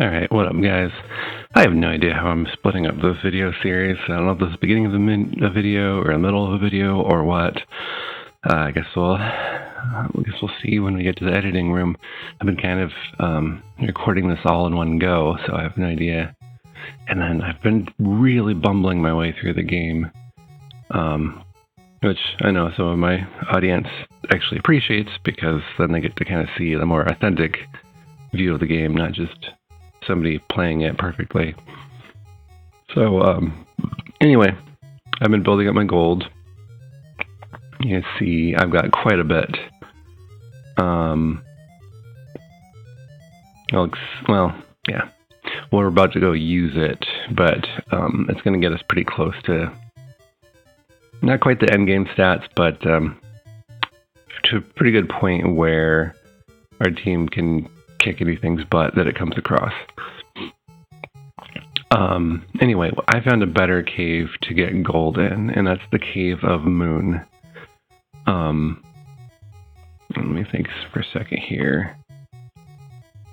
Alright, what up guys? I have no idea how I'm splitting up this video series. I don't know if this is the beginning of a video or the middle of a video or what. I guess we'll see when we get to the editing room. I've been kind of recording this all in one go, so I have no idea. And then I've been really bumbling my way through the game, which I know some of my audience actually appreciates, because then they get to kind of see the more authentic view of the game, not just somebody playing it perfectly. So anyway, I've been building up my gold. You can see I've got quite a bit. Well, yeah, we're about to go use it, but it's going to get us pretty close to, not quite the end game stats, but to a pretty good point where our team can kick anything's butt that it comes across. Anyway, I found a better cave to get gold in, and that's the Cave of Moon. Let me think for a second here.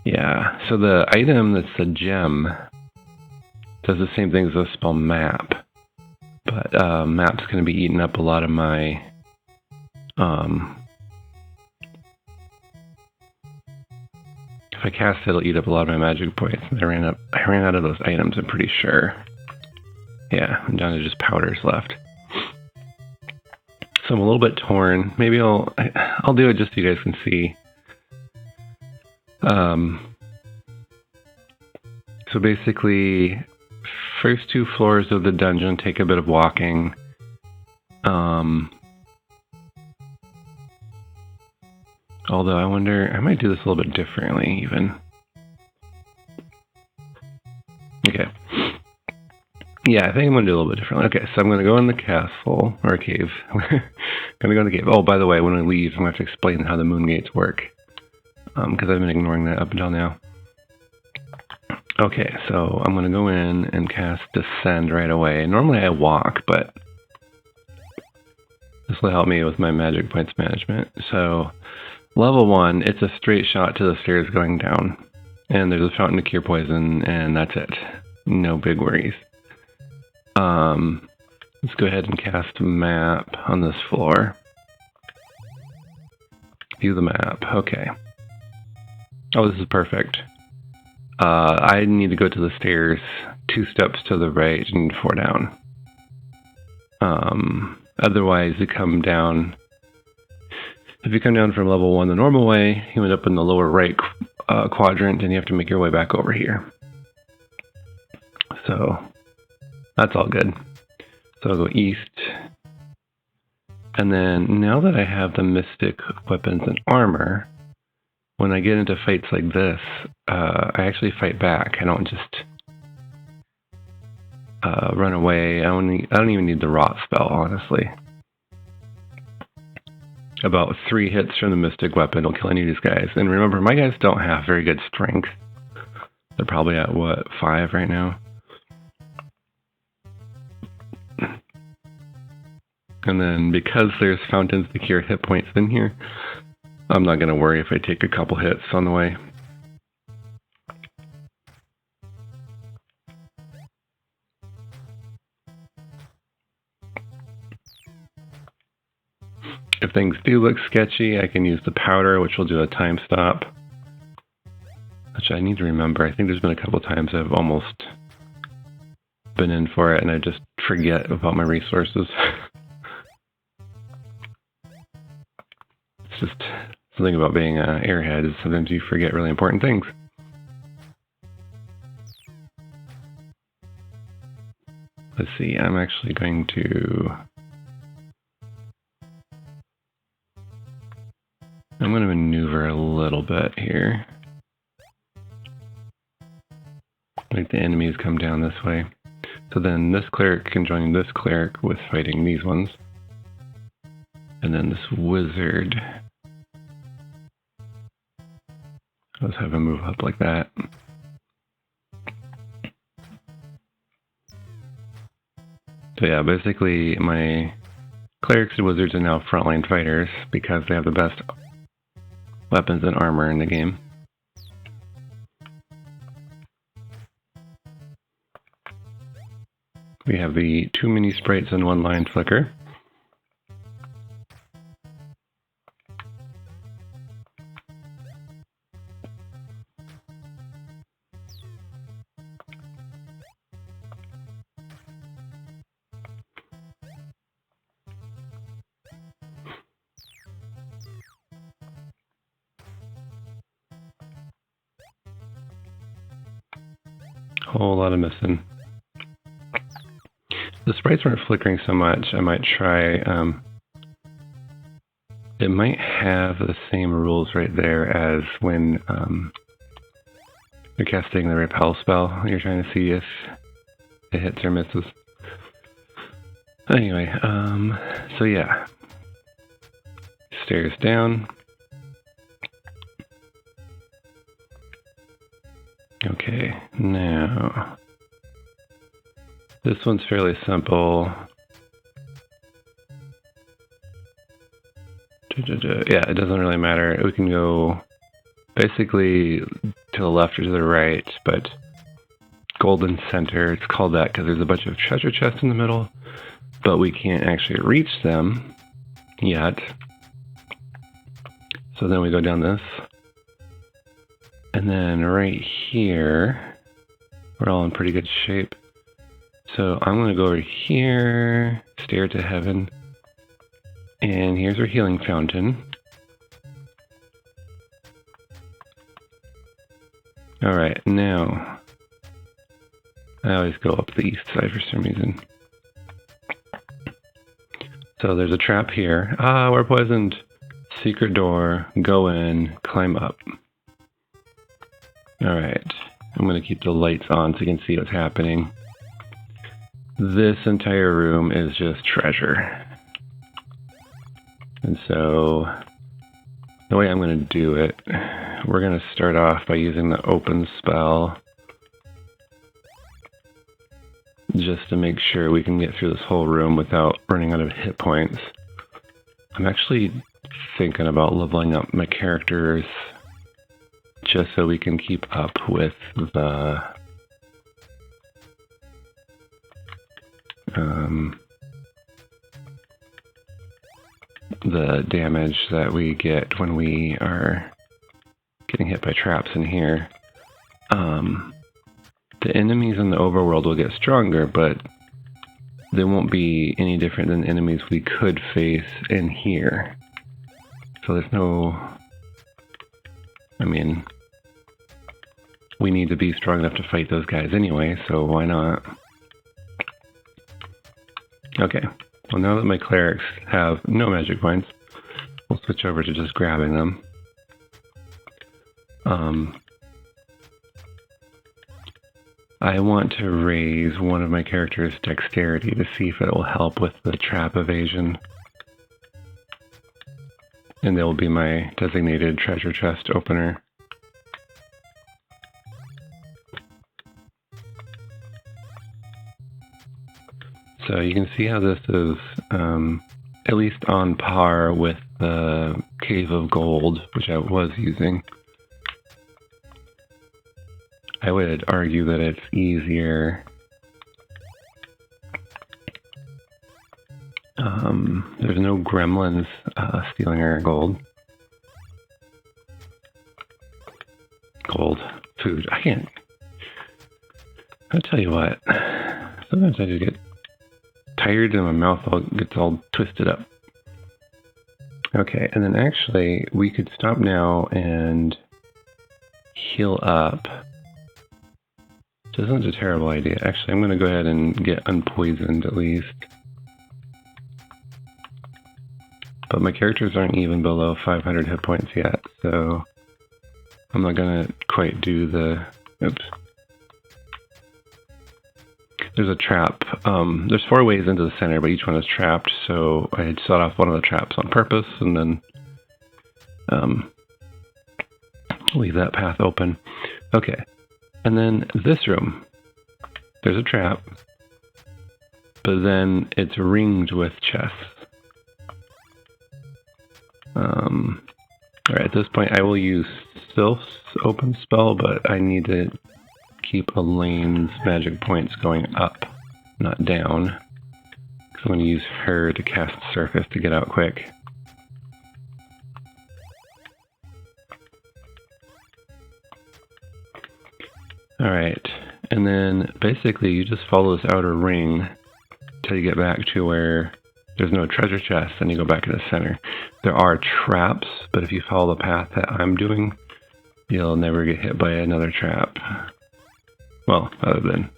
Yeah, so the item that's a gem does the same thing as the spell map, but map's going to be eating up a lot of my if I cast it, it'll eat up a lot of my magic points. I ran out of those items, I'm pretty sure. Yeah, I'm down to just powders left. So I'm a little bit torn. Maybe I'll do it just so you guys can see. So basically, first 2 floors of the dungeon take a bit of walking. Although I wonder, I might do this a little bit differently even. Okay. Yeah, I think I'm going to do a little bit differently. Okay, so I'm going to go in the castle, or cave. I'm going to go in the cave. Oh, by the way, when I leave, I'm going to have to explain how the moon gates work. Because I've been ignoring that up until now. Okay, so I'm going to go in and cast Descend right away. Normally I walk, but this will help me with my magic points management. So, level 1, it's a straight shot to the stairs going down. And there's a fountain to cure poison, and that's it. No big worries. Let's go ahead and cast a map on this floor. View the map. Okay. Oh, this is perfect. I need to go to the stairs 2 steps to the right and 4 down. Otherwise, you come down. If you come down from level 1 the normal way, you end up in the lower right quadrant, and you have to make your way back over here. So that's all good. So I'll go east. And then now that I have the mystic weapons and armor, when I get into fights like this, I actually fight back. I don't just run away. I don't even need the rot spell, honestly. About 3 hits from the mystic weapon will kill any of these guys. And remember, my guys don't have very good strength. They're probably at, what, 5 right now? And then because there's fountains to cure hit points in here, I'm not going to worry if I take a couple hits on the way. If things do look sketchy, I can use the powder, which will do a time stop. Which I need to remember. I think there's been a couple times I've almost been in for it and I just forget about my resources. It's just something about being an airhead is sometimes you forget really important things. Let's see, I'm actually going to... I'm going to maneuver a little bit here. Like the enemies come down this way. So then this cleric can join this cleric with fighting these ones. And then this wizard... Let's have him move up like that. So yeah, basically my clerics and wizards are now frontline fighters because they have the best weapons and armor in the game. We have the 2 mini sprites and 1 line flicker. Whole lot of missing. The sprites weren't flickering so much. I might try. It might have the same rules right there as when you're casting the repel spell. You're trying to see if it hits or misses. Anyway, so yeah. Stairs down. Okay, now this one's fairly simple. Yeah, it doesn't really matter. We can go basically to the left or to the right, but golden center, it's called that because there's a bunch of treasure chests in the middle, but we can't actually reach them yet. So then we go down this. And then right here, we're all in pretty good shape. So I'm going to go over here, stair to heaven, and here's our healing fountain. Alright, now, I always go up the east side for some reason. So there's a trap here. Ah, we're poisoned. Secret door, go in, climb up. Alright, I'm going to keep the lights on so you can see what's happening. This entire room is just treasure. And so, the way I'm going to do it, we're going to start off by using the open spell. Just to make sure we can get through this whole room without running out of hit points. I'm actually thinking about leveling up my characters just so we can keep up with the damage that we get when we are getting hit by traps in here. The enemies in the overworld will get stronger, but they won't be any different than enemies we could face in here. So there's no... I mean, we need to be strong enough to fight those guys anyway, so why not? Okay, well now that my clerics have no magic points, we'll switch over to just grabbing them. I want to raise one of my characters' dexterity to see if it will help with the trap evasion. And they will be my designated treasure chest opener. So you can see how this is at least on par with the Cave of Gold, which I was using. I would argue that it's easier. There's no gremlins stealing our gold. Gold. Food. I can't. I'll tell you what. Sometimes I just get tired and my mouth gets all twisted up. Okay, and then actually we could stop now and heal up. This isn't a terrible idea. Actually, I'm going to go ahead and get unpoisoned at least. But my characters aren't even below 500 hit points yet, so I'm not going to quite do the... Oops. There's a trap. There's 4 ways into the center, but each one is trapped, so I had set off one of the traps on purpose, and then leave that path open. Okay. And then this room, there's a trap, but then it's ringed with chests. Alright, at this point I will use Sylph's open spell, but I need to keep Elaine's magic points going up, not down. Because I'm going to use her to cast Surface to get out quick. Alright, and then basically you just follow this outer ring till you get back to where there's no treasure chest, and you go back to the center. There are traps, but if you follow the path that I'm doing, you'll never get hit by another trap. Well, other than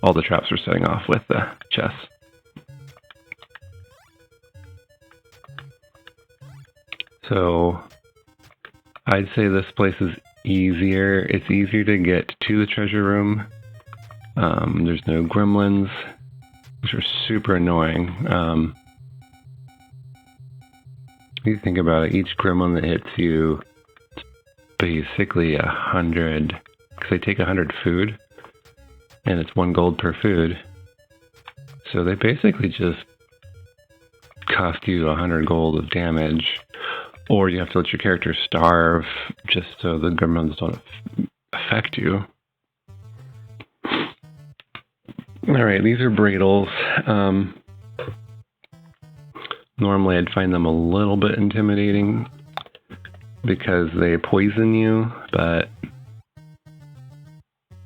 all the traps are setting off with the chest. So I'd say this place is easier. It's easier to get to the treasure room. There's no gremlins, which are super annoying. If you think about it, each gremlin that hits you is basically 100, because they take 100 food, and it's 1 gold per food. So they basically just cost you 100 gold of damage, or you have to let your character starve just so the gremlins don't affect you. Alright, these are Bradles. Normally I'd find them a little bit intimidating because they poison you, but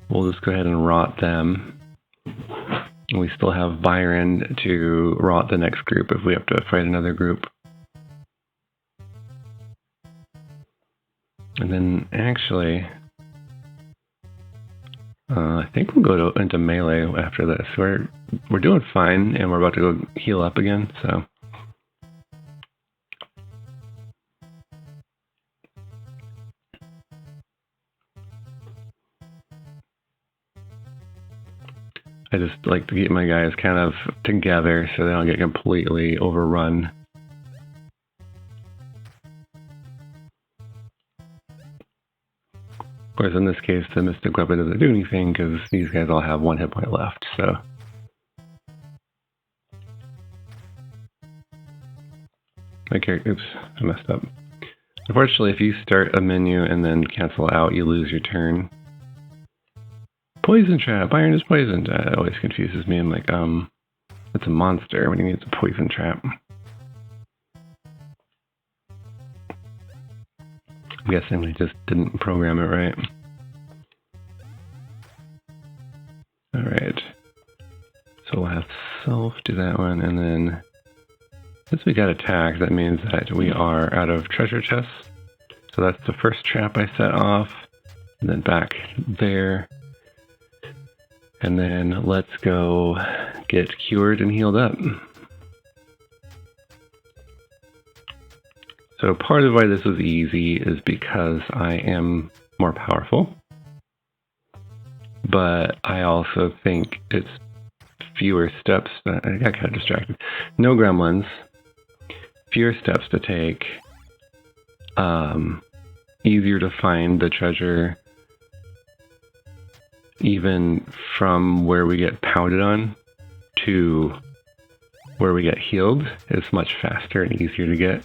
we'll just go ahead and rot them. We still have Byron to rot the next group if we have to fight another group. And then actually, I think we'll go into melee after this. We're doing fine, and we're about to go heal up again, so. I just like to keep my guys kind of together so they don't get completely overrun. Of course, in this case, the Mystic Weapon doesn't do anything because these guys all have 1 hit point left, so. My character, oops, I messed up. Unfortunately, if you start a menu and then cancel out, you lose your turn. Poison trap, Iron is poisoned. That always confuses me. I'm like, it's a monster. What do you mean it's a poison trap? I'm guessing they just didn't program it right. Alright. So we'll have Self do that one, and then since we got attacked, that means that we are out of treasure chests. So that's the first trap I set off, and then back there. And then let's go get cured and healed up. So part of why this was easy is because I am more powerful. But I also think it's fewer steps. I got kind of distracted. No gremlins. Fewer steps to take. Easier to find the treasure. Even from where we get pounded on to where we get healed is much faster and easier to get.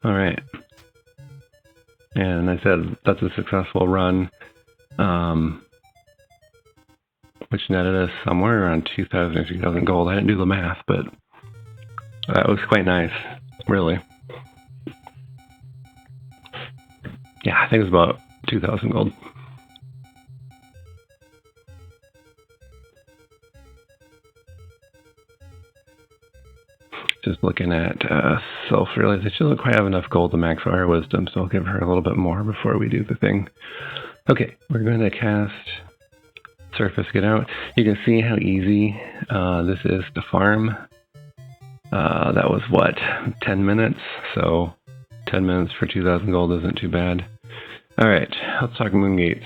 Alright. And I said that's a successful run, which netted us somewhere around 2,000 or 3,000 gold. I didn't do the math, but that was quite nice, really. Yeah, I think it was about 2,000 gold. Just looking at Self, realize she doesn't quite have enough gold to max our wisdom, so I'll give her a little bit more before we do the thing. Okay, we're going to cast Surface, get out. You can see how easy this is to farm. That was what, 10 minutes? So 10 minutes for 2,000 gold isn't too bad. Alright, let's talk moon gates.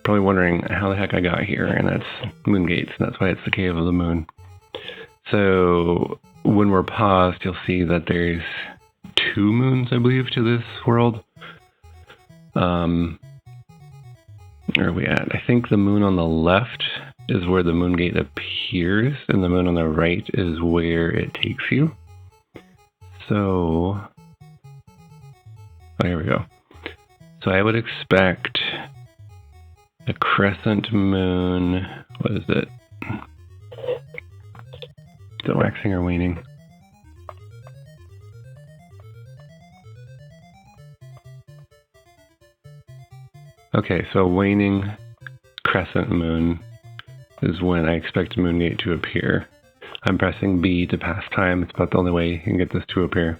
Probably wondering how the heck I got here, and that's moon gates, and that's why it's the Cave of the Moon. So when we're paused, you'll see that there's 2 moons, I believe, to this world. Where are we at? I think the moon on the left is where the moon gate appears, and the moon on the right is where it takes you. So, oh, here we go. So I would expect a crescent moon. What is it? Is it waxing or waning? Okay, so waning crescent moon is when I expect Moongate to appear. I'm pressing B to pass time. It's about the only way you can get this to appear.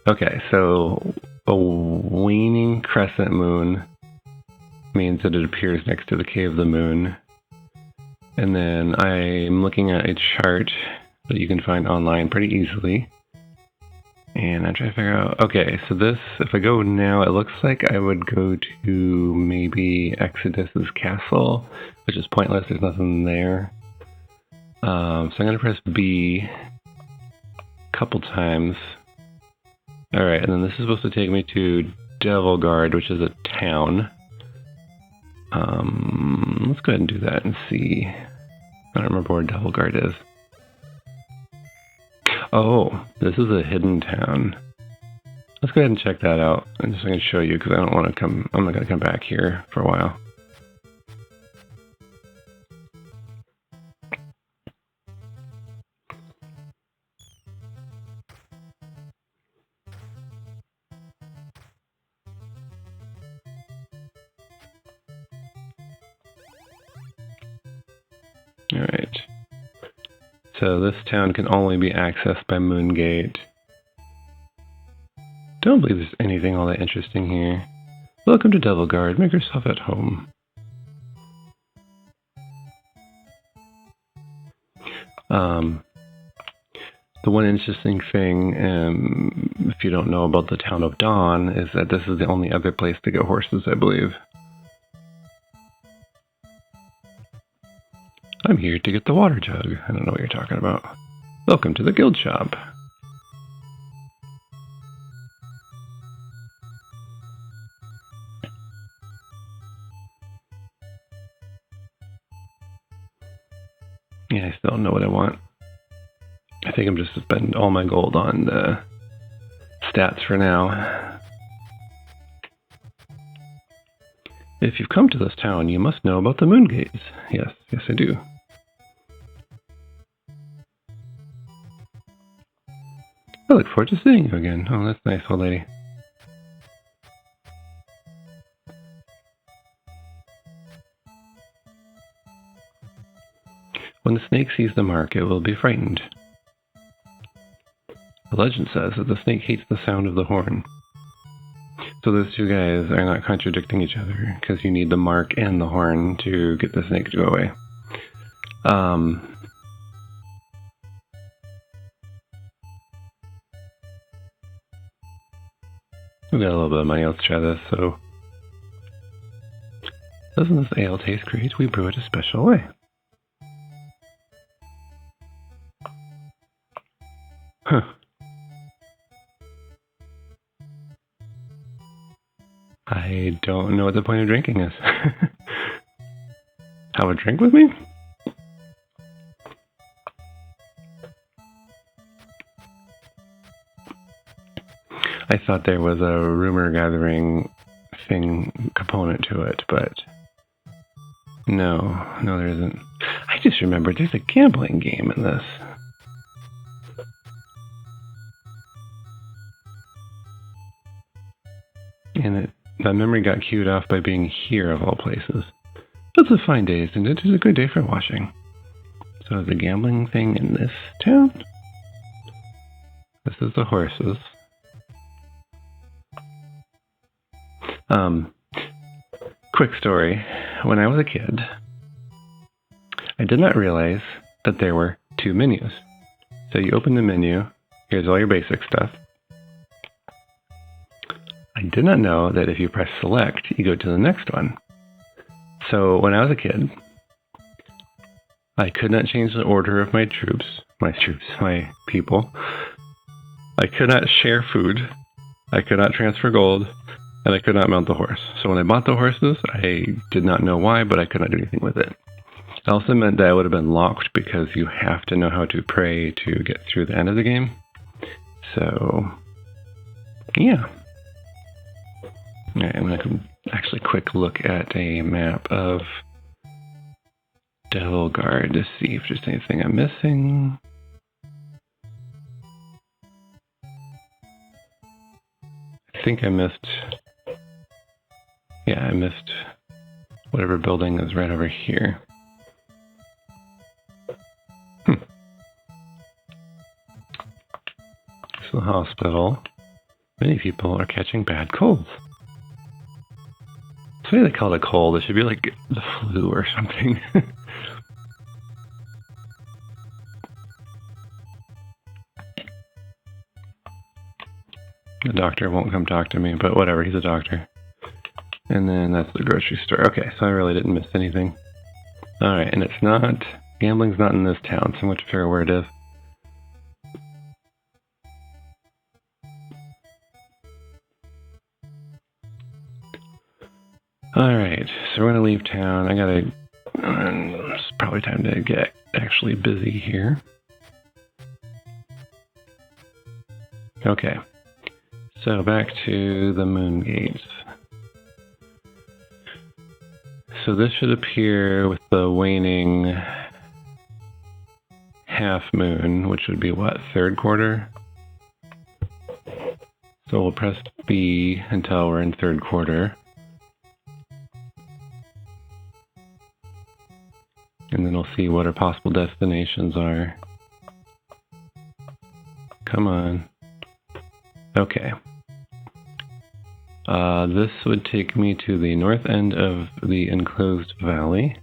Okay, so a waning crescent moon means that it appears next to the Cave of the Moon. And then I'm looking at a chart that you can find online pretty easily. And I'm trying to figure out, okay, so this, if I go now, it looks like I would go to maybe Exodus's castle, which is pointless, there's nothing there. So I'm going to press B a couple times. Alright, and then this is supposed to take me to Devil Guard, which is a town. Let's go ahead and do that and see. I don't remember where Devil Guard is. Oh, this is a hidden town. Let's go ahead and check that out. I'm just going to show you because I don't want to come. I'm not going to come back here for a while. All right. So this town can only be accessed by Moongate. Don't believe there's anything all that interesting here. Welcome to Devil Guard. Make yourself at home. The one interesting thing, if you don't know about the town of Dawn, is that this is the only other place to get horses, I believe. I'm here to get the water jug. I don't know what you're talking about. Welcome to the guild shop. Yeah, I still don't know what I want. I think I'm just spending all my gold on the stats for now. If you've come to this town, you must know about the Moongates. Yes, yes I do. I look forward to seeing you again. Oh, that's nice, old lady. When the snake sees the mark, it will be frightened. The legend says that the snake hates the sound of the horn. So those two guys are not contradicting each other, because you need the mark and the horn to get the snake to go away. We got a little bit of money, let's try this. So, doesn't this ale taste great? We brew it a special way. Huh. I don't know what the point of drinking is. Have a drink with me? I thought there was a rumor gathering thing component to it, but no, there isn't. I just remembered there's a gambling game in this. And that memory got cued off by being here of all places. It's a fine day, isn't it? It's a good day for washing. So the gambling thing in this town? This is the horses. Quick story. When I was a kid, I did not realize that there were two menus. So you open the menu, here's all your basic stuff. I did not know that if you press select, you go to the next one. So when I was a kid, I could not change the order of my people. I could not share food. I could not transfer gold. And I could not mount the horse. So when I bought the horses, I did not know why, but I could not do anything with it. It also meant that I would have been locked because you have to know how to pray to get through the end of the game. So, yeah. Alright, I'm going to actually quick look at a map of Devil Guard to see if there's anything I'm missing. I think I missed... Yeah, I missed whatever building is right over here. It's the hospital. Many people are catching bad colds. It's funny they call it a cold. It should be like the flu or something. The doctor won't come talk to me, but whatever, he's a doctor. And then that's the grocery store. Okay, so I really didn't miss anything. Alright, and it's not... Gambling's not in this town, so I'm going to figure out where it is. Alright, so we're going to leave town. I gotta... it's probably time to get actually busy here. Okay. So back to the moon gates. So this should appear with the waning half moon, which would be what, third quarter? So we'll press B until we're in third quarter. And then we'll see what our possible destinations are. Come on. Okay. This would take me to the north end of the enclosed valley.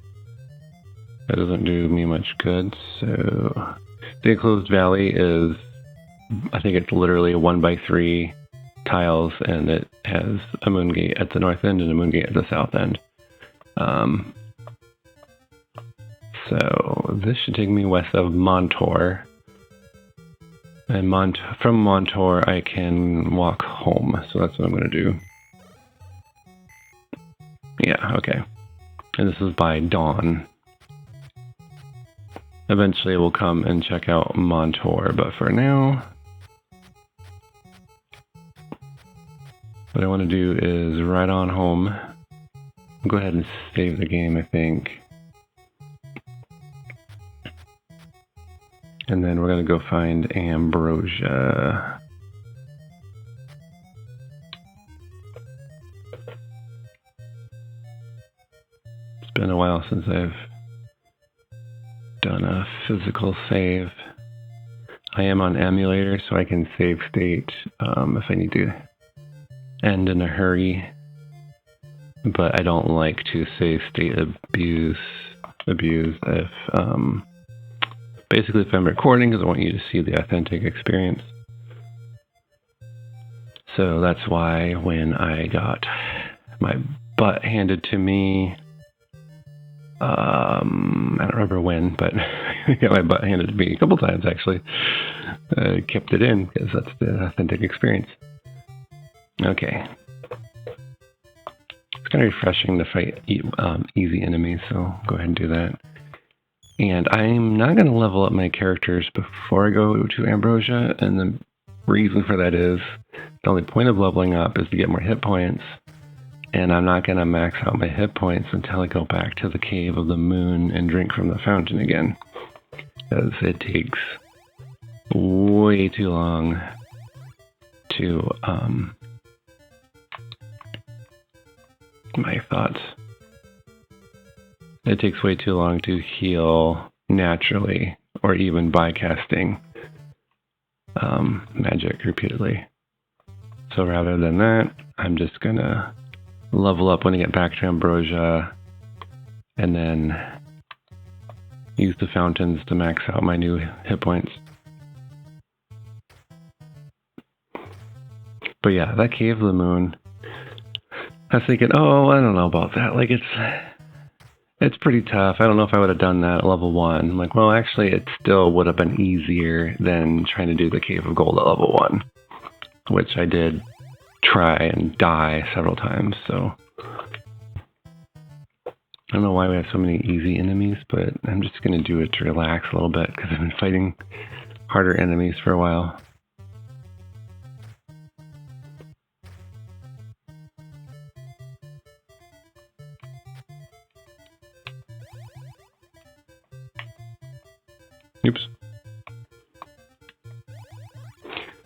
That doesn't do me much good, so... The enclosed valley is... I think it's literally 1x3 tiles, and it has a moon gate at the north end and a moon gate at the south end. So this should take me west of Montour. And from Montour I can walk home, so that's what I'm going to do. Yeah, okay. And this is by dawn. Eventually we'll come and check out Montour, but for now... What I want to do is ride on home. I'll go ahead and save the game, I think. And then we're going to go find Ambrosia. It's been a while since I've done a physical save. I am on emulator, so I can save state if I need to end in a hurry. But I don't like to save state abuse if... basically if I'm recording, because I want you to see the authentic experience. So that's why when I got my butt handed to me, I don't remember when, but I got my butt handed to me a couple times actually. I kept it in because that's the authentic experience. Okay. It's kind of refreshing to fight easy enemies, so go ahead and do that. And I'm not going to level up my characters before I go to Ambrosia, and the reason for that is the only point of leveling up is to get more hit points, and I'm not going to max out my hit points until I go back to the Cave of the Moon and drink from the fountain again, because it takes way too long to, my thoughts. It takes way too long to heal naturally, or even by casting magic repeatedly. So rather than that, I'm just gonna level up when I get back to Ambrosia, and then use the fountains to max out my new hit points. But yeah, that Cave of the Moon, I was thinking, oh, I don't know about that. Like, it's pretty tough. I don't know if I would have done that at level 1. I'm like, well, actually, it still would have been easier than trying to do the Cave of Gold at level 1, which I did try and die several times, so... I don't know why we have so many easy enemies, but I'm just going to do it to relax a little bit, because I've been fighting harder enemies for a while. Oops.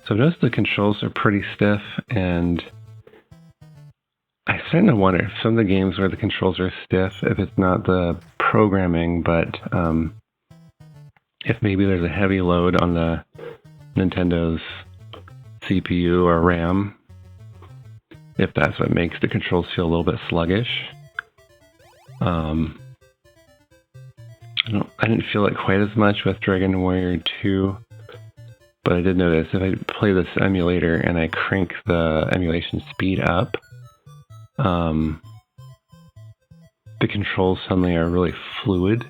So I've noticed the controls are pretty stiff, and I'm starting to wonder if some of the games where the controls are stiff, if it's not the programming, but if maybe there's a heavy load on the Nintendo's CPU or RAM, if that's what makes the controls feel a little bit sluggish. I didn't feel it quite as much with Dragon Warrior 2, but I did notice if I play this emulator and I crank the emulation speed up, the controls suddenly are really fluid.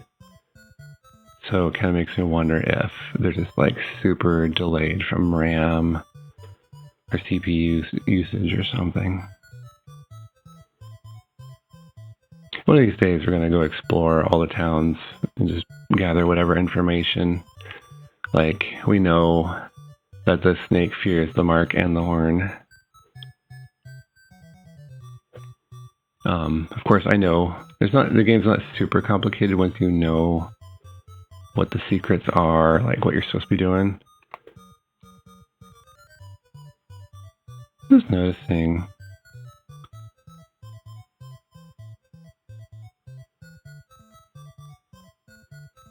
So it kind of makes me wonder if they're just like super delayed from RAM or CPU usage or something. One of these days we're going to go explore all the towns and just gather whatever information. Like, we know that the snake fears the mark and the horn. Of course, I know the game's not super complicated once you know what the secrets are, like what you're supposed to be doing. Just noticing.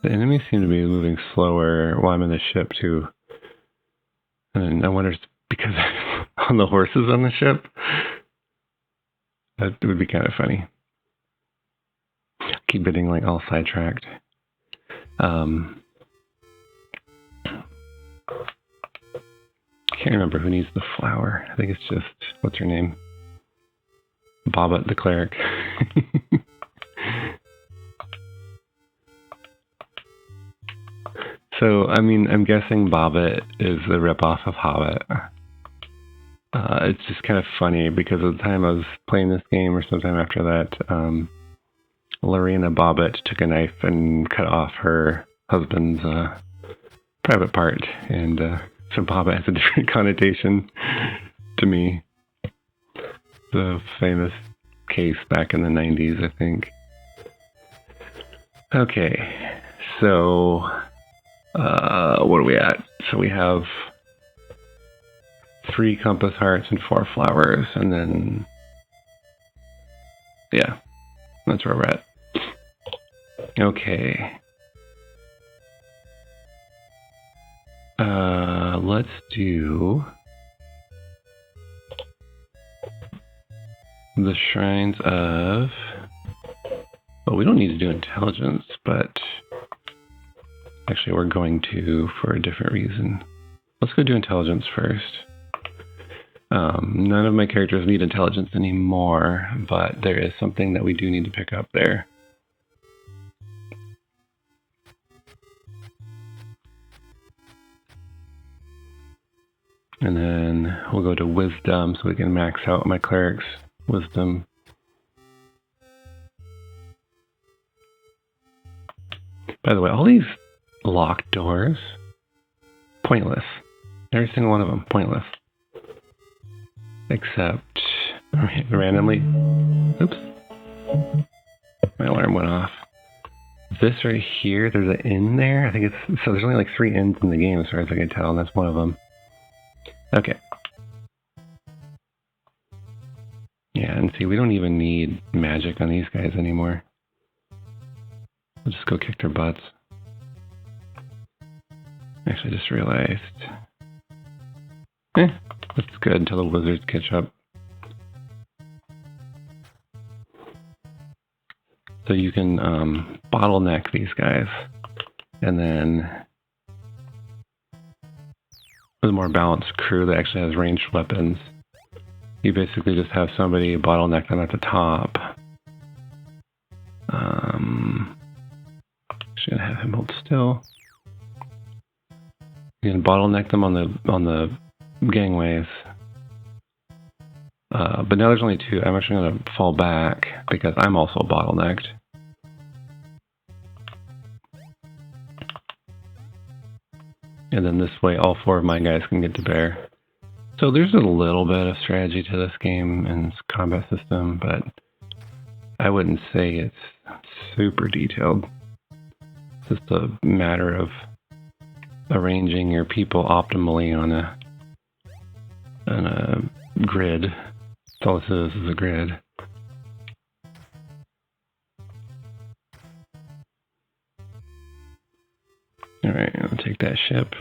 The enemies seem to be moving slower while I'm in the ship too. And I wonder if it's because I'm on the horses on the ship. That would be kind of funny. I keep getting like all sidetracked. Can't remember who needs the flower. I think it's just, what's her name? Bobbit the cleric. So, I mean, I'm guessing Bobbit is a ripoff of Hobbit. It's just kind of funny because at the time I was playing this game, or sometime after that, Lorena Bobbit took a knife and cut off her husband's private part, and so Bobbit has a different connotation to me. The famous case back in the 90s, I think. Okay, so what are we at? So we have 3 compass hearts and 4 flowers, and then yeah, that's where we're at. Okay. Let's do the shrines of... Well, we don't need to do intelligence, but actually we're going to for a different reason. Let's go do intelligence first. None of my characters need intelligence anymore, but there is something that we do need to pick up there. And then we'll go to wisdom so we can max out my cleric's wisdom. By the way, all these locked doors, pointless. Every single one of them, pointless. Except randomly, oops, my alarm went off. This right here, there's an inn there. I think it's, so there's only like 3 inns in the game as far as I can tell, and that's one of them. Okay. Yeah, and see, we don't even need magic on these guys anymore. We'll just go kick their butts. Actually, I just realized. That's good until the wizards catch up. So you can bottleneck these guys, and then with a more balanced crew that actually has ranged weapons, you basically just have somebody bottleneck them at the top. Should have him hold still. You can bottleneck them on the gangways. But now there's only 2. I'm actually going to fall back because I'm also bottlenecked. And then this way all 4 of my guys can get to bear. So there's a little bit of strategy to this game and its combat system, but I wouldn't say it's super detailed. It's just a matter of arranging your people optimally on a grid. That's all this is a grid. Alright, I'll take that ship.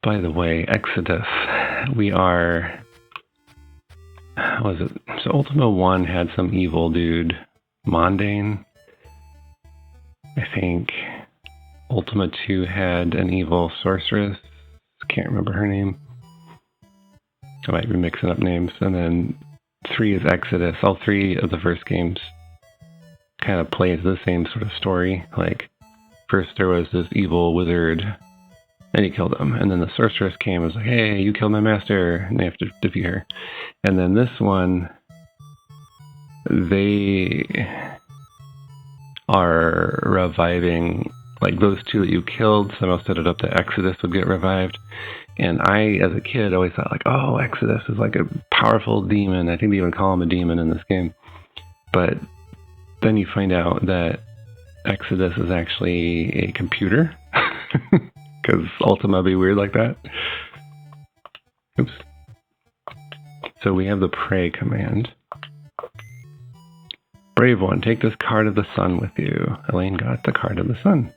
By the way, Exodus, we are... What was it? So Ultima 1 had some evil dude, Mondane. I think Ultima 2 had an evil sorceress. Can't remember her name. I might be mixing up names. And then 3 is Exodus. All 3 of the first games kind of plays the same sort of story. Like, first there was this evil wizard, and he killed him. And then the sorceress came and was like, hey, you killed my master, and they have to defeat her. And then this one, they are reviving, like those 2 that you killed, somehow set it up that Exodus would get revived. And I, as a kid, always thought like, oh, Exodus is like a powerful demon. I think they even call him a demon in this game. But then you find out that Exodus is actually a computer. Because Ultima be weird like that. Oops. So we have the pray command. Brave one, take this card of the sun with you. Elaine got the card of the sun.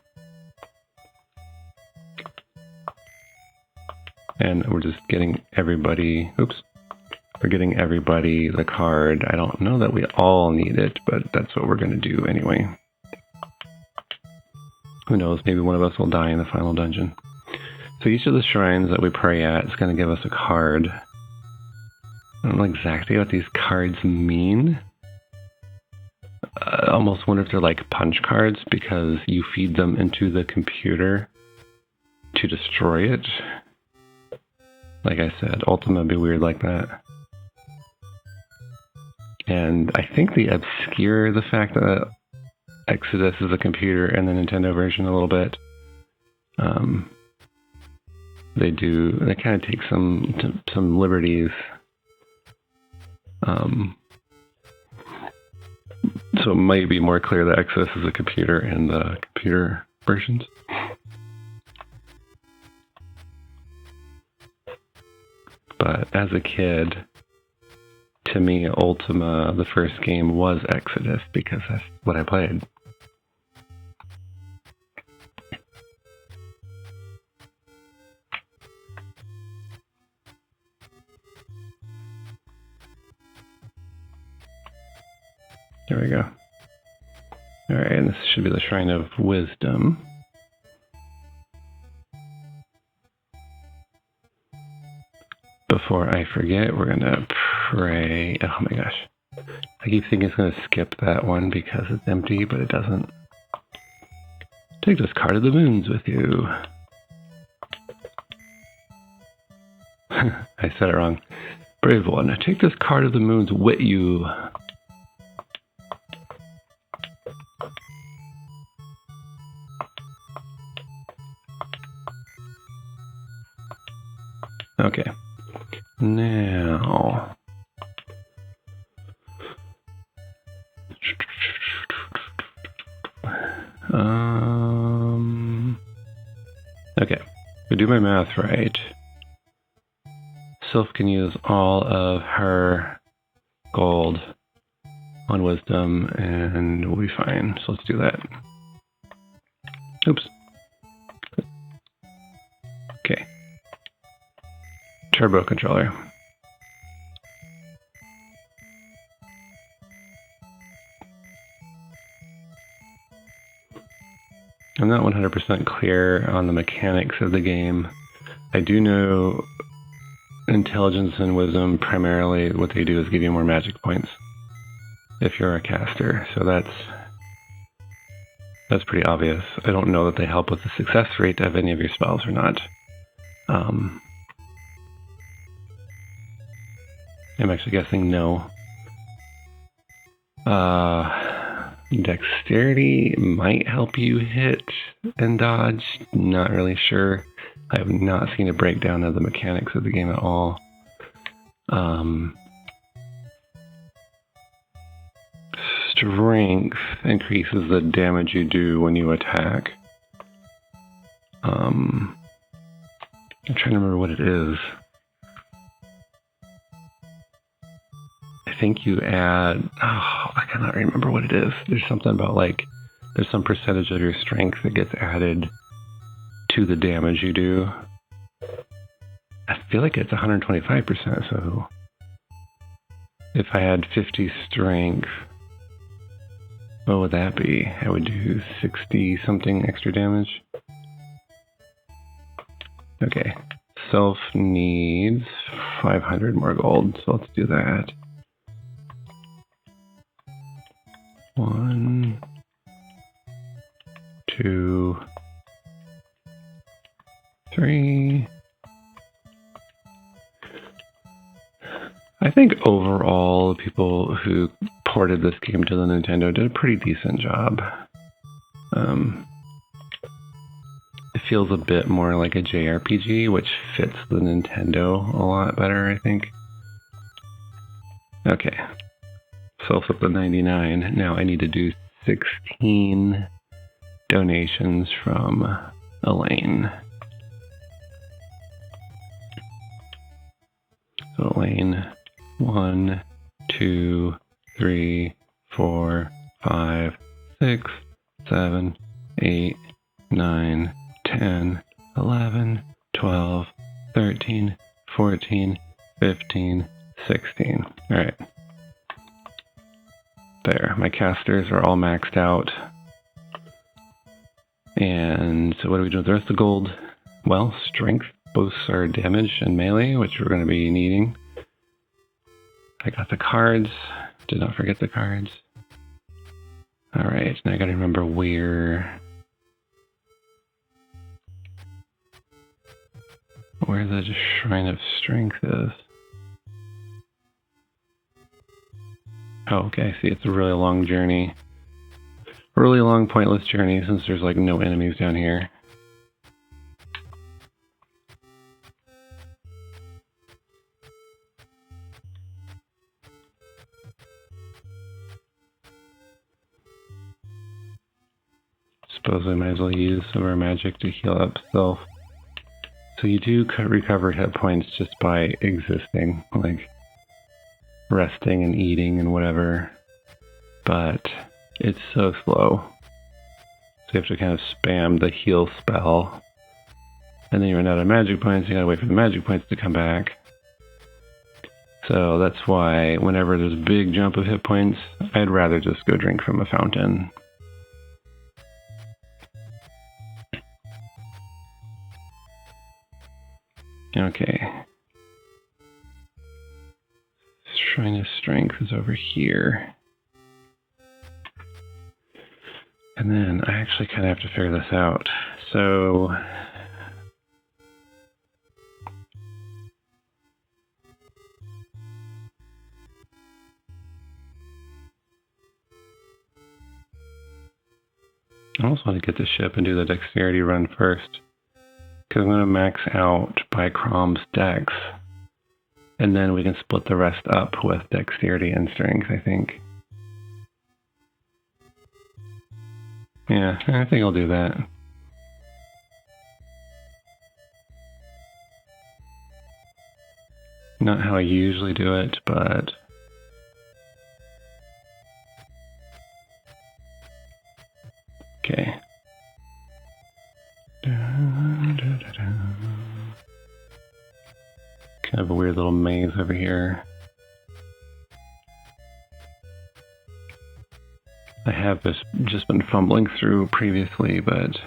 And we're just getting everybody, oops. We're getting everybody the card. I don't know that we all need it, but that's what we're going to do anyway. Who knows, maybe one of us will die in the final dungeon. So each of the shrines that we pray at is going to give us a card. I don't know exactly what these cards mean. I almost wonder if they're like punch cards because you feed them into the computer to destroy it. Like I said, Ultima would be weird like that. And I think they obscure the fact that Exodus is a computer and the Nintendo version a little bit. They kind of take some liberties. So it might be more clear that Exodus is a computer in the computer versions. But as a kid, to me, Ultima, the first game, was Exodus because that's what I played. There we go. Alright, and this should be the Shrine of Wisdom. Before I forget, we're gonna pray. Oh my gosh. I keep thinking it's gonna skip that one because it's empty, but it doesn't. Take this card of the moons with you. I said it wrong. Brave one, take this card of the moons with you. Okay. Now, okay, if we do my math right, Sylph can use all of her gold on wisdom and we'll be fine. So let's do that. Oops. Okay. Turbo controller. I'm not 100% clear on the mechanics of the game. I do know intelligence and wisdom, primarily what they do is give you more magic points if you're a caster. So that's pretty obvious. I don't know that they help with the success rate of any of your spells or not. I'm actually guessing no. Dexterity might help you hit and dodge. Not really sure. I have not seen a breakdown of the mechanics of the game at all. Strength increases the damage you do when you attack. I'm trying to remember what it is. I think you add... Oh, I cannot remember what it is. There's something about, like, there's some percentage of your strength that gets added to the damage you do. I feel like it's 125%, so... If I had 50 strength, what would that be? I would do 60-something extra damage. Okay. Self needs 500 more gold, so let's do that. 1, 2, 3. I think overall, the people who ported this game to the Nintendo did a pretty decent job. It feels a bit more like a JRPG, which fits the Nintendo a lot better, I think. Okay. Self up to 99. Now I need to do 16 donations from Elaine. So Elaine, 1, 2, 3, 4, 5, 6, 7, 8, 9, 10, 11, 12, 13, 14, 15, 16. All right. There, my casters are all maxed out. And so what do we do with the rest of the gold? Well, strength boosts our damage and melee, which we're going to be needing. I got the cards. Did not forget the cards. Alright, now I gotta remember where the Shrine of Strength is. Oh, okay, see, it's a really long journey. A really long, pointless journey since there's like no enemies down here. Suppose we might as well use some of our magic to heal up self. So you do recover hit points just by existing, like resting and eating and whatever, but it's so slow. So you have to kind of spam the heal spell, and then you run out of magic points, you gotta wait for the magic points to come back. So that's why whenever there's a big jump of hit points, I'd rather just go drink from a fountain. Okay. Shrine of Strength is over here. And then I actually kind of have to figure this out. So I almost want to get the ship and do the dexterity run first, because I'm going to max out by Crom's dex, and then we can split the rest up with dexterity and strength, I think. Yeah, I think I'll do that. Not how I usually do it, but okay. Kind of a weird little maze over here. I have just been fumbling through previously, but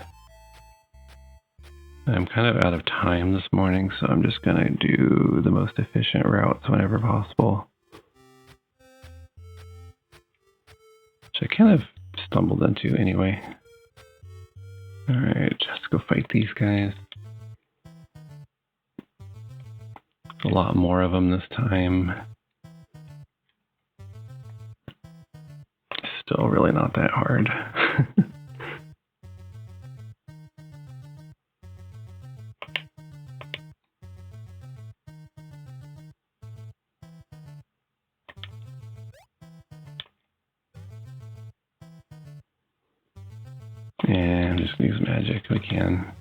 I'm kind of out of time this morning, so I'm just gonna do the most efficient routes whenever possible. Which I kind of stumbled into anyway. Alright, let's go fight these guys. A lot more of them this time. Still really not that hard. And just use magic if we can.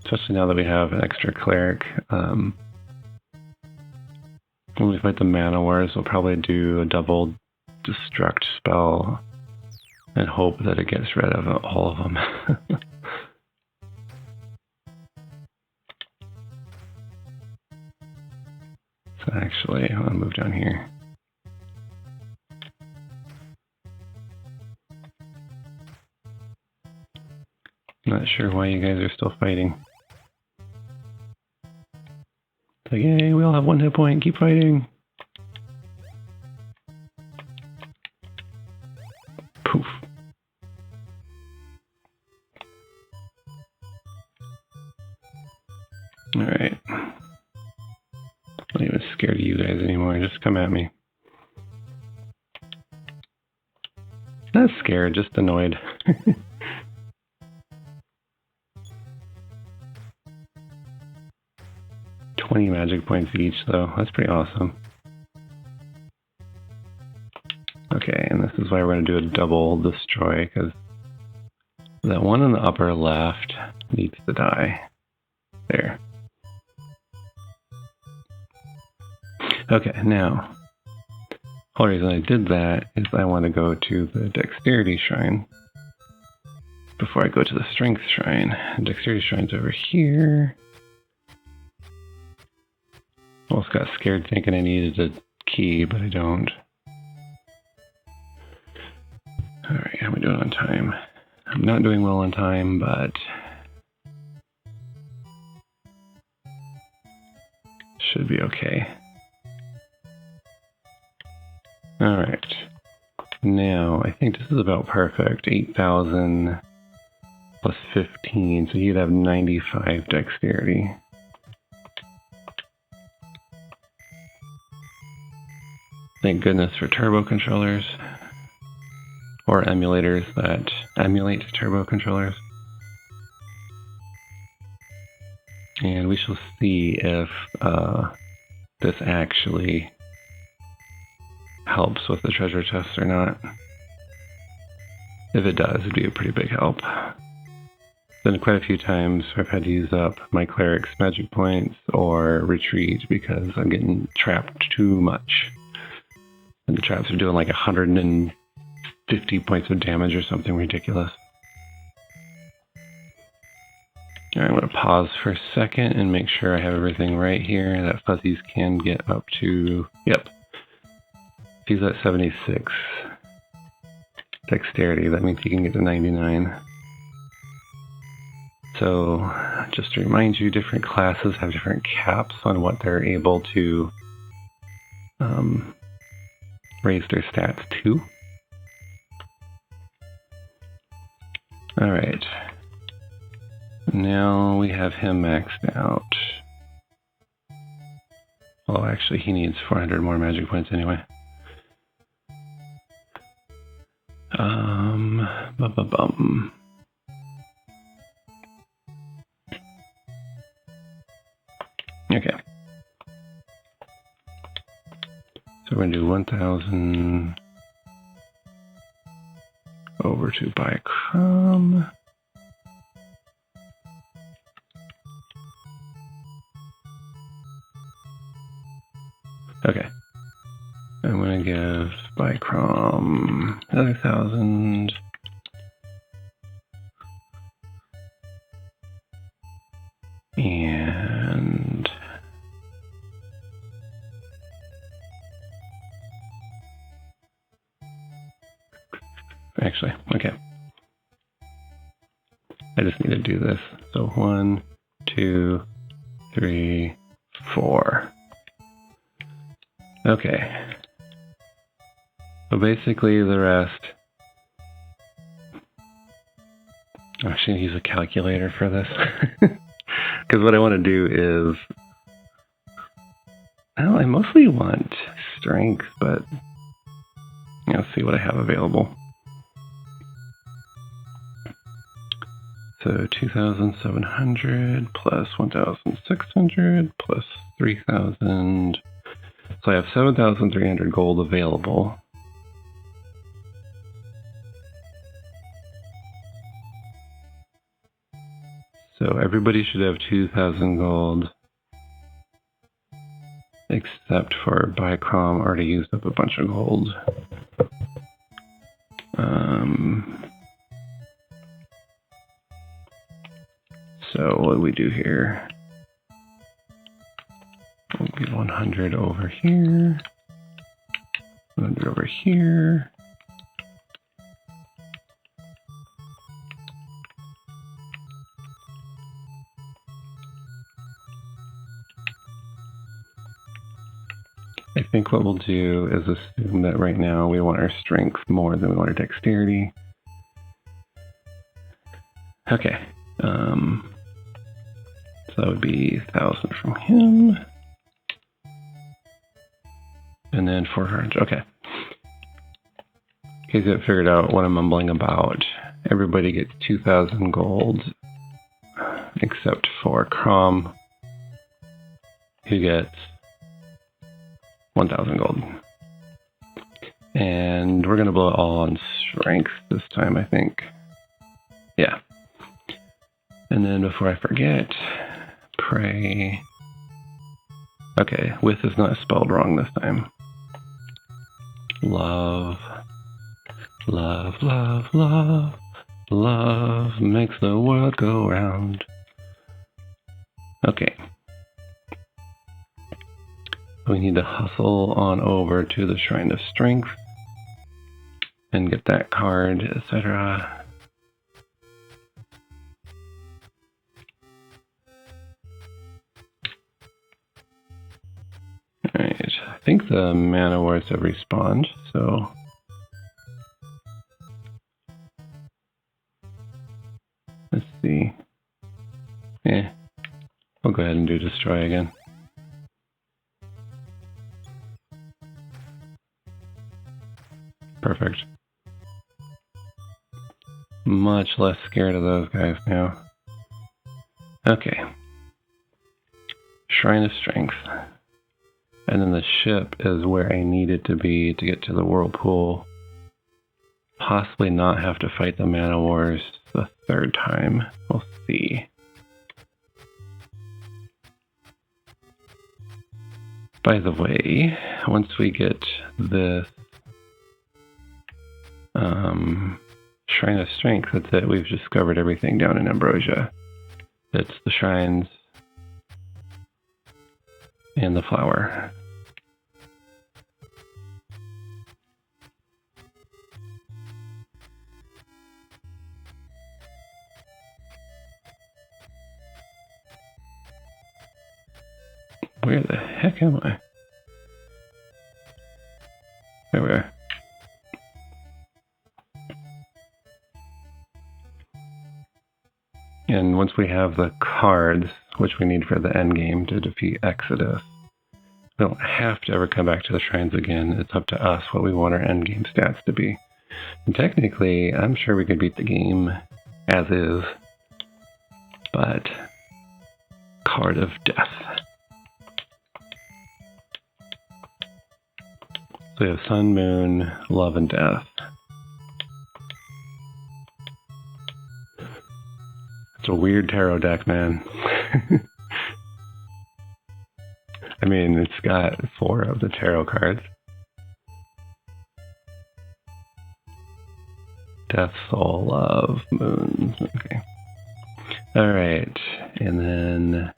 Especially now that we have an extra cleric. When we fight the mana wars, we'll probably do a double destruct spell and hope that it gets rid of all of them. So actually, I want to move down here. Not sure why you guys are still fighting. It's like, yay, we all have 1 hit point, keep fighting. Poof. Alright. I'm not even scared of you guys anymore, just come at me. Not scared, just annoyed. 20 magic points each, though. That's pretty awesome. Okay, and this is why we're going to do a double destroy, because that one in the upper left needs to die. There. Okay, now, the whole reason I did that is I want to go to the Dexterity Shrine before I go to the Strength Shrine. The Dexterity Shrine's over here. Almost got scared thinking I needed a key, but I don't. Alright, how am I doing on time? I'm not doing well on time, but should be okay. Alright. Now, I think this is about perfect. 8,000 plus 15, so you'd have 95 dexterity. Thank goodness for turbo controllers, or emulators that emulate turbo controllers. And we shall see if this actually helps with the treasure chest or not. If it does, it'd be a pretty big help. Been quite a few times where I've had to use up my cleric's magic points or retreat because I'm getting trapped too much. And the traps are doing like 150 points of damage or something ridiculous. Alright, I'm going to pause for a second and make sure I have everything right here. That Fuzzies can get up to... Yep. He's at 76 dexterity. That means he can get to 99. So, just to remind you, different classes have different caps on what they're able to raise their stats to. Alright. Now we have him maxed out. Oh, actually he needs 400 more magic points anyway. Bum. Okay. So we're going to do 1,000 over to Bicrom. Okay. I'm going to give Bicrom another 1,000. And actually, okay. I just need to do this. So 1, 2, 3, 4. Okay. So basically the rest. I'm actually going to use a calculator for this. Because what I want to do is, well, I mostly want strength, but let's see what I have available. So 2,700 plus 1,600 plus 3,000. So I have 7,300 gold available. So everybody should have 2,000 gold. Except for Bicrom already used up a bunch of gold. So what do we do here? We'll be 100 over here. 100 over here. I think what we'll do is assume that right now we want our strength more than we want our dexterity. Okay. So that would be 1,000 from him. And then 400. Okay. In case you haven't figured out what I'm mumbling about, everybody gets 2,000 gold, except for Crom, who gets 1,000 gold. And we're going to blow it all on strength this time, I think. Yeah. And then before I forget, pray. Okay, with is not spelled wrong this time. Love, love, love, love, love makes the world go round. Okay. We need to hustle on over to the Shrine of Strength and get that card, etc. Alright, I think the mana wars have respawned, so let's see. Yeah, we'll go ahead and do destroy again. Perfect. Much less scared of those guys now. Okay. Shrine of Strength. And then the ship is where I need it to be to get to the whirlpool. Possibly not have to fight the mana wars the third time. We'll see. By the way, once we get this Shrine of Strength, that's it. We've discovered everything down in Ambrosia. It's the shrines and the flower. Where the heck am I? There we are. And once we have the cards, which we need for the end game to defeat Exodus, we don't have to ever come back to the shrines again. It's up to us what we want our end game stats to be. And technically, I'm sure we could beat the game as is, but Card of Death. So we have Sun, Moon, Love, and Death. It's a weird tarot deck, man. I mean, it's got 4 of the tarot cards. Death, Soul, Love, Moon. Okay. Alright. And then...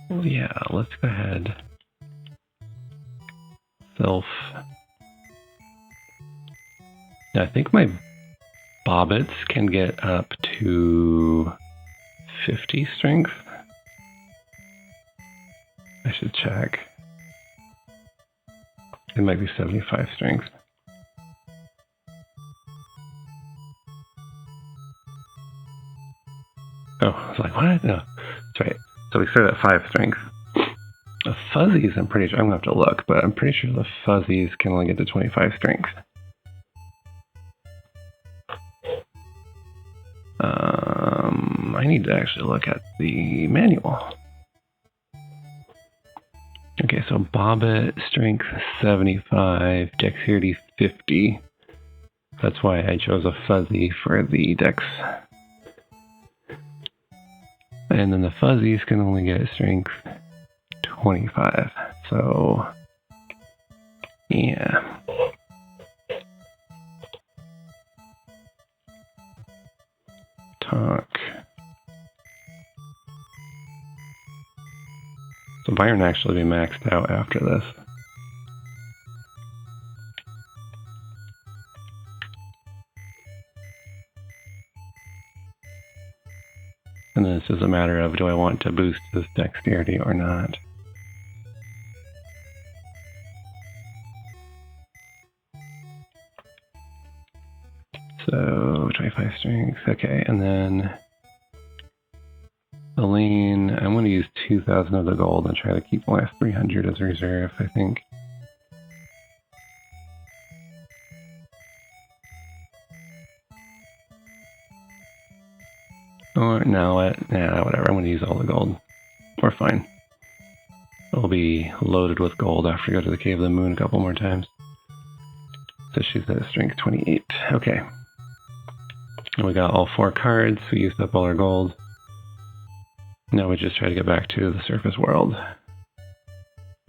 well, yeah, let's go ahead. Self. Now, I think my Bobbits can get up to 50 strength. I should check. It might be 75 strength. Oh, I was like, what? No, that's right. So we start at 5 strength. The fuzzies, I'm pretty sure, I'm gonna have to look, but I'm pretty sure the fuzzies can only get to 25 strength. I need to actually look at the manual. Okay, so Bobbit, strength 75, dexterity 50. That's why I chose a fuzzy for the dex. And then the fuzzies can only get strength 25. So, yeah. Talk. So Byron actually be maxed out after this. And then it's just a matter of, do I want to boost this dexterity or not? So 25 strength, okay, and then Elaine, I'm going to use 2,000 of the gold and try to keep the last 300 as a reserve, I think. Or no, whatever, I'm going to use all the gold. We're fine. It'll be loaded with gold after we go to the Cave of the Moon a couple more times. So she's at strength 28. Okay. And we got all 4 cards, we used up all our gold. Now we just try to get back to the surface world,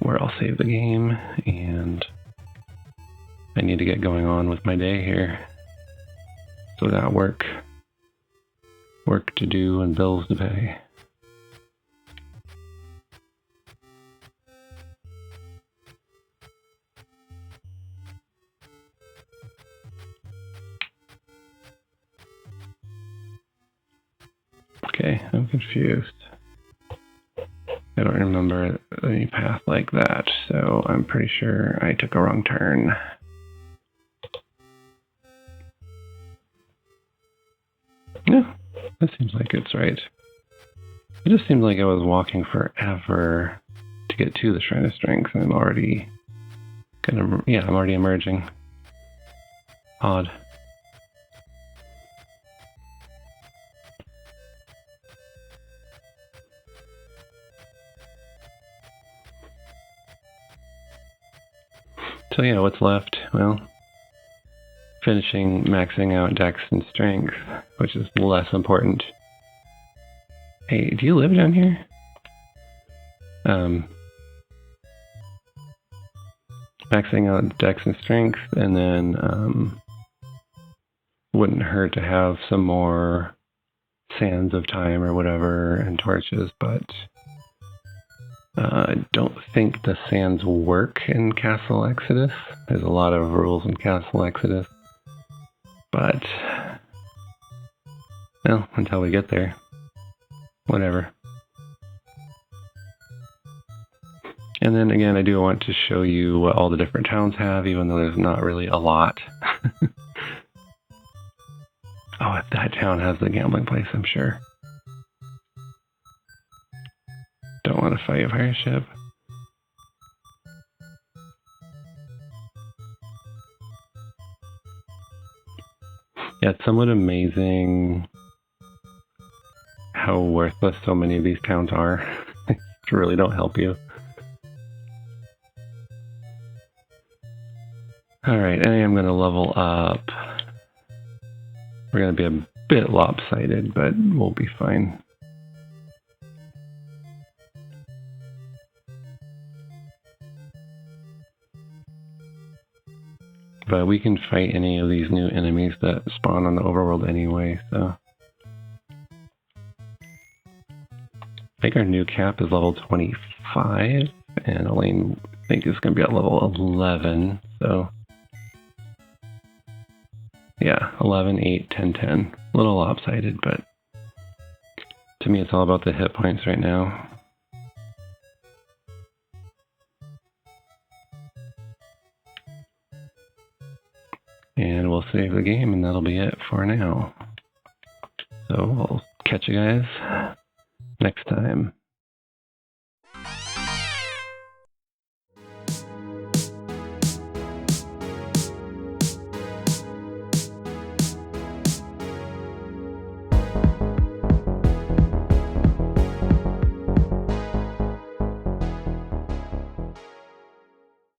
where I'll save the game, and I need to get going on with my day here. So I got work to do and bills to pay. Okay, I'm confused. I don't remember any path like that, so I'm pretty sure I took a wrong turn. Yeah, that seems like it's right. It just seemed like I was walking forever to get to the Shrine of Strength, and I'm already I'm already emerging. Odd. So yeah, what's left? Well, finishing maxing out Dex and Strength, which is less important. Hey, do you live down here? Maxing out Dex and Strength, and then wouldn't hurt to have some more Sands of Time or whatever and torches, but I don't think the sands work in Castle Exodus. There's a lot of rules in Castle Exodus. But, well, until we get there, whatever. And then again, I do want to show you what all the different towns have, even though there's not really a lot. Oh, that town has the gambling place, I'm sure. Don't want to fight a pirate ship. Yeah, it's somewhat amazing how worthless so many of these towns are. They really don't help you. Alright, I am going to level up. We're going to be a bit lopsided, but we'll be fine. But we can fight any of these new enemies that spawn on the overworld anyway, so. I think our new cap is level 25, and Elaine, I think, is going to be at level 11, so. Yeah, 11, 8, 10, 10. A little lopsided, but to me it's all about the hit points right now. And we'll save the game, and that'll be it for now. So we'll catch you guys next time.